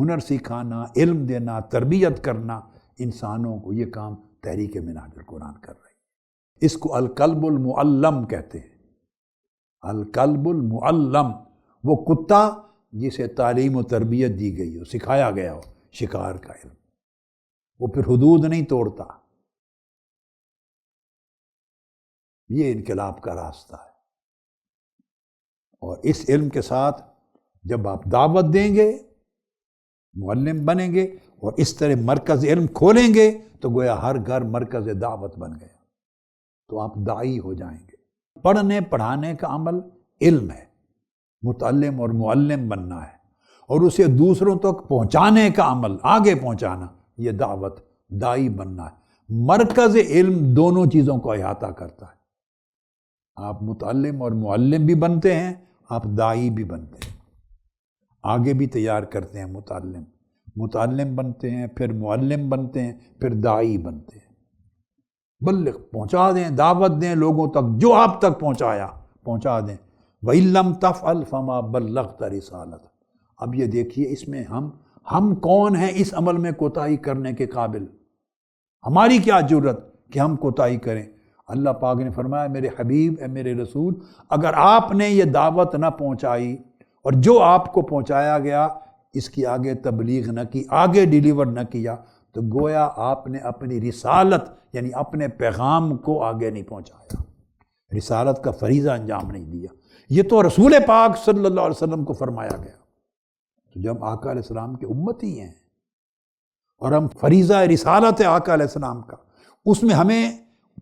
ہنر سکھانا، علم دینا، تربیت کرنا انسانوں کو، یہ کام تحریک منہاج القرآن کر رہی ہے۔ اس کو الکلب المعلم کہتے ہیں۔ الکلب المعلم، وہ کتا جسے تعلیم و تربیت دی گئی ہو، سکھایا گیا ہو شکار کا علم، وہ پھر حدود نہیں توڑتا۔ یہ انقلاب کا راستہ ہے۔ اور اس علم کے ساتھ جب آپ دعوت دیں گے، معلم بنیں گے اور اس طرح مرکز علم کھولیں گے تو گویا ہر گھر مرکز دعوت بن گیا، تو آپ داعی ہو جائیں گے۔ پڑھنے پڑھانے کا عمل علم ہے، متعلم اور معلم بننا ہے، اور اسے دوسروں تک پہنچانے کا عمل، آگے پہنچانا، یہ دعوت، داعی بننا ہے۔ مرکز علم دونوں چیزوں کو احاطہ کرتا ہے۔ آپ متعلم اور معلم بھی بنتے ہیں، آپ داعی بھی بنتے ہیں، آگے بھی تیار کرتے ہیں۔ متعلم بنتے ہیں، پھر معلم بنتے ہیں، پھر داعی بنتے ہیں۔ بلغ، پہنچا دیں، دعوت دیں لوگوں تک، جو آپ تک پہنچایا پہنچا دیں۔ وَإِن لَّمْ تَفْعَلْ فَمَا بَلَّغْتَ رِسَالَتَهُ۔ اب یہ دیکھیے اس میں ہم کون ہیں اس عمل میں کوتاہی کرنے کے قابل؟ ہماری کیا جرت کہ ہم کوتاہی کریں؟ اللہ پاک نے فرمایا میرے حبیب، اے میرے رسول، اگر آپ نے یہ دعوت نہ پہنچائی اور جو آپ کو پہنچایا گیا اس کی آگے تبلیغ نہ کی، آگے ڈیلیور نہ کیا، تو گویا آپ نے اپنی رسالت یعنی اپنے پیغام کو آگے نہیں پہنچایا، رسالت کا فریضہ انجام نہیں دیا۔ یہ تو رسول پاک صلی اللہ علیہ وسلم کو فرمایا گیا۔ تو جب آقا علیہ السلام کے امتی ہیں اور ہم فریضہ رسالت آقا علیہ السلام کا، اس میں ہمیں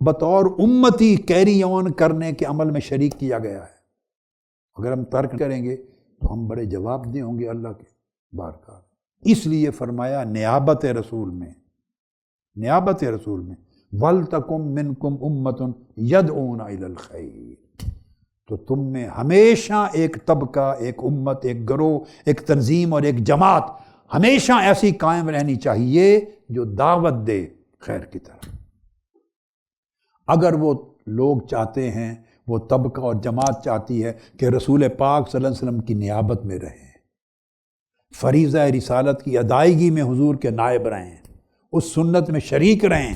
بطور امتی کیری آن کرنے کے عمل میں شریک کیا گیا ہے۔ اگر ہم ترک کریں گے تو ہم بڑے جواب دہ ہوں گے اللہ کے بارگاہ۔ اس لیے فرمایا نیابت رسول میں وَلْتَكُمْ مِنْكُمْ أُمَّةٌ يَدْعُونَ إِلَى الْخَيْرِ، تو تم میں ہمیشہ ایک طبقہ، ایک امت، ایک گروہ، ایک تنظیم اور ایک جماعت ہمیشہ ایسی قائم رہنی چاہیے جو دعوت دے خیر کی طرف۔ اگر وہ لوگ چاہتے ہیں، وہ طبقہ اور جماعت چاہتی ہے کہ رسول پاک صلی اللہ علیہ وسلم کی نیابت میں رہیں، فریضہ رسالت کی ادائیگی میں حضور کے نائب رہیں، اس سنت میں شریک رہیں،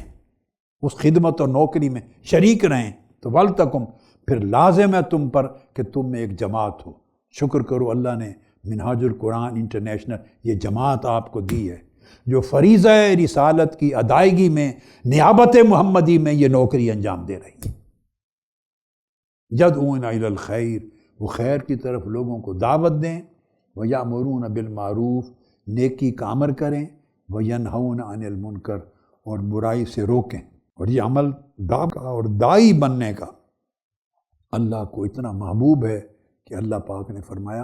اس خدمت اور نوکری میں شریک رہیں، تو وَلْتَكُمْ، پھر لازم ہے تم پر کہ تم میں ایک جماعت ہو۔ شکر کرو اللہ نے منہاج القرآن انٹرنیشنل یہ جماعت آپ کو دی ہے، جو فریضہ رسالت کی ادائیگی میں، نیابت محمدی میں یہ نوکری انجام دے رہی ہے۔ یدعون الی الخیر، وہ خیر کی طرف لوگوں کو دعوت دیں، وَیَأْمُرُونَ بِالْمَعْرُوفِ، نیکی کا امر کریں، وَینْہَوْنَ عَنِ الْمُنکر، اور برائی سے روکیں۔ اور یہ عمل دعوت اور داعی بننے کا اللہ کو اتنا محبوب ہے کہ اللہ پاک نے فرمایا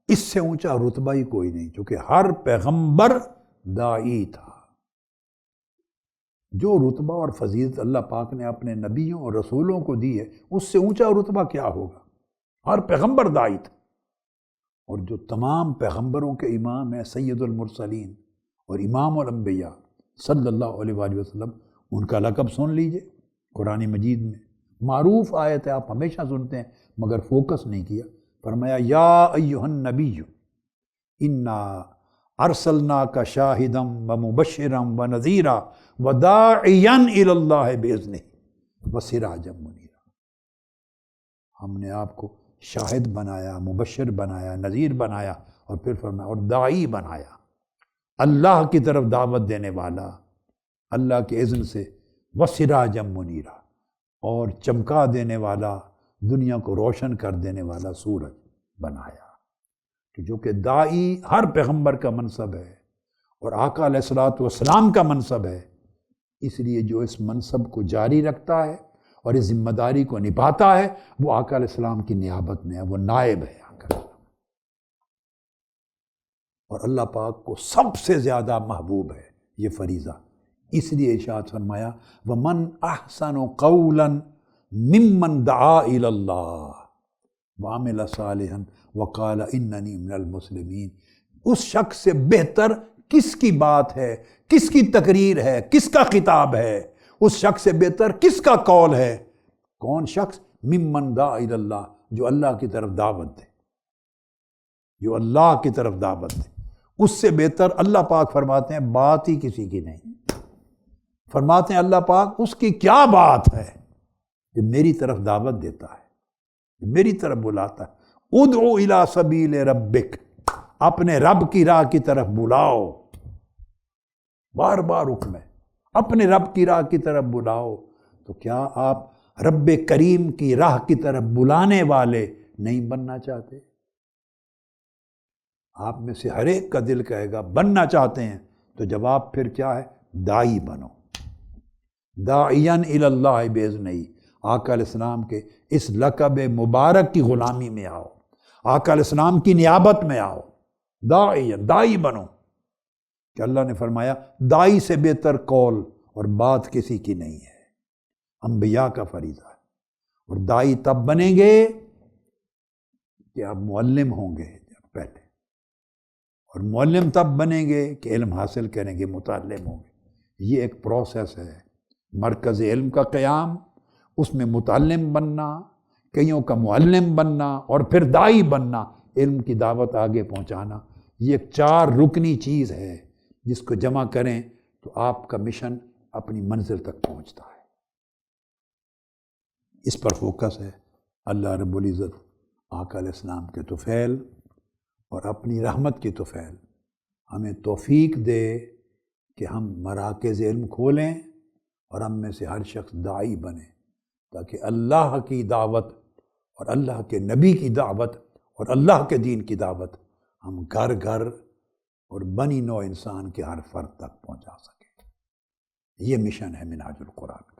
اس سے اونچا رتبہ ہی کوئی نہیں، چونکہ ہر پیغمبر داعی تھا۔ جو رتبہ اور فضیلت اللہ پاک نے اپنے نبیوں اور رسولوں کو دی ہے، اس سے اونچا رتبہ کیا ہوگا؟ ہر پیغمبر داعی تھا۔ اور جو تمام پیغمبروں کے امام ہیں، سید المرسلین اور امام الانبیاء صلی اللہ علیہ وآلہ وسلم، ان کا لقب سن لیجئے قرآن مجید میں، معروف آیت ہے، آپ ہمیشہ سنتے ہیں مگر فوکس نہیں کیا۔ فرمایا یا ایھا النبی انا ارسلناک شاہدا ومبشرا ونذیرا وداعیا الی اللہ باذنہ وسراجا منیرا۔ ہم نے آپ کو شاہد بنایا، مبشر بنایا، نذیر بنایا، اور پھر فرمایا اور داعی بنایا، اللہ کی طرف دعوت دینے والا، اللہ کے اذن سے، وسراجا منیرا، اور چمکا دینے والا، دنیا کو روشن کر دینے والا سورج بنایا۔ جو کہ داعی ہر پیغمبر کا منصب ہے اور آقا علیہ الصلوۃ والسلام کا منصب ہے، اس لیے جو اس منصب کو جاری رکھتا ہے اور اس ذمہ داری کو نبھاتا ہے وہ آقا علیہ السلام کی نیابت میں ہے، وہ نائب ہے آقا علیہ السلام، اور اللہ پاک کو سب سے زیادہ محبوب ہے یہ فریضہ۔ اس لیے ارشاد فرمایا وَمَنْ أَحْسَنُ قَوْلًا مِّمَّنْ دَعَا إِلَى اللَّهِ وَعَمِلَ صَالِحًا وَقَالَ إِنَّنِي مِنَ الْمُسْلِمِينَ۔ اس شخص سے بہتر کس کی بات ہے، کس کی تقریر ہے، کس کا خطاب ہے، اس شخص سے بہتر کس کا قول ہے؟ کون شخص؟ مِّمَّنْ دَعَا إِلَى اللَّهِ، جو اللہ کی طرف دعوت دے، جو اللہ کی طرف دعوت دے۔ اس سے بہتر اللہ پاک فرماتے ہیں بات ہی کسی کی نہیں۔ فرماتے ہیں اللہ پاک اس کی کیا بات ہے کہ میری طرف دعوت دیتا ہے، میری طرف بلاتا ہے۔ ادعو الی سبیل ربک، اپنے رب کی راہ کی طرف بلاؤ، بار بار حکم ہے اپنے رب کی راہ کی طرف بلاؤ۔ تو کیا آپ رب کریم کی راہ کی طرف بلانے والے نہیں بننا چاہتے؟ آپ میں سے ہر ایک کا دل کہے گا بننا چاہتے ہیں، تو جواب پھر کیا ہے؟ داعی بنو، داعین الی اللہ باذنہ۔ آقا علیہ السلام کے اس لقب مبارک کی غلامی میں آؤ، آقا علیہ السلام کی نیابت میں آؤ، داعی بنو۔ کہ اللہ نے فرمایا داعی سے بہتر قول اور بات کسی کی نہیں ہے، انبیاء کا فریضہ ہے۔ اور داعی تب بنیں گے کہ آپ معلم ہوں گے پہلے، اور معلم تب بنیں گے کہ علم حاصل کریں گے، متعلم ہوں گے۔ یہ ایک پروسیس ہے، مرکز علم کا قیام، اس میں متعلم بننا، کئیوں کا معلم بننا، اور پھر داعی بننا، علم کی دعوت آگے پہنچانا۔ یہ ایک 4 رکنی چیز ہے، جس کو جمع کریں تو آپ کا مشن اپنی منزل تک پہنچتا ہے۔ اس پر فوکس ہے۔ اللہ رب العزت آقا علیہ السلام کے طفیل اور اپنی رحمت کی طفیل ہمیں توفیق دے کہ ہم مراکز علم کھولیں اور ہم میں سے ہر شخص داعی بنے، تاکہ اللہ کی دعوت اور اللہ کے نبی کی دعوت اور اللہ کے دین کی دعوت ہم گھر گھر اور بنی نوع انسان کے ہر فرد تک پہنچا سکیں۔ یہ مشن ہے منہاج القرآن۔